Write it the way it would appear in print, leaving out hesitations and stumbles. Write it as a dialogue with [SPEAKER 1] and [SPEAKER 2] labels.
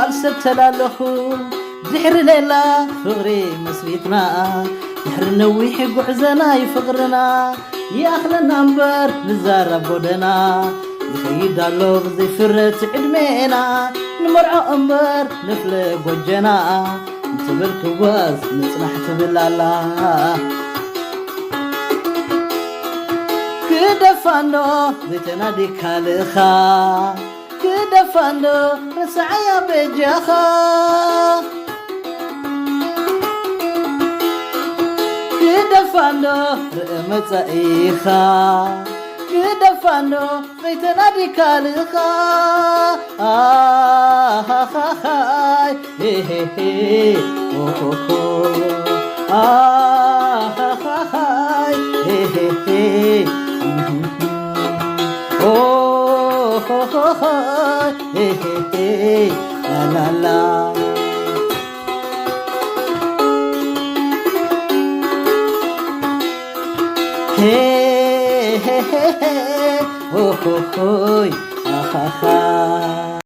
[SPEAKER 1] كال سبتلا لخو زحر ليلة فغري مسريتنا زحر نويح قحزنا يفقرنا يا أخلنا نبر بزار بودنا يخيد الله بزي فرت عدمينا نمرع أمبر نفلق وجنا نتبر كواز نصنح تبلالا كدفانو زيتنا دي كالخا كدفانو رسعيا بجاخا كدفانو رمتا إيخا كدفانو زيتنا دي كالخا هي هي هي أوه هي هي هي oh ho ho ho hey hey hey la la la hey hey hey oh ho ho ha ha ha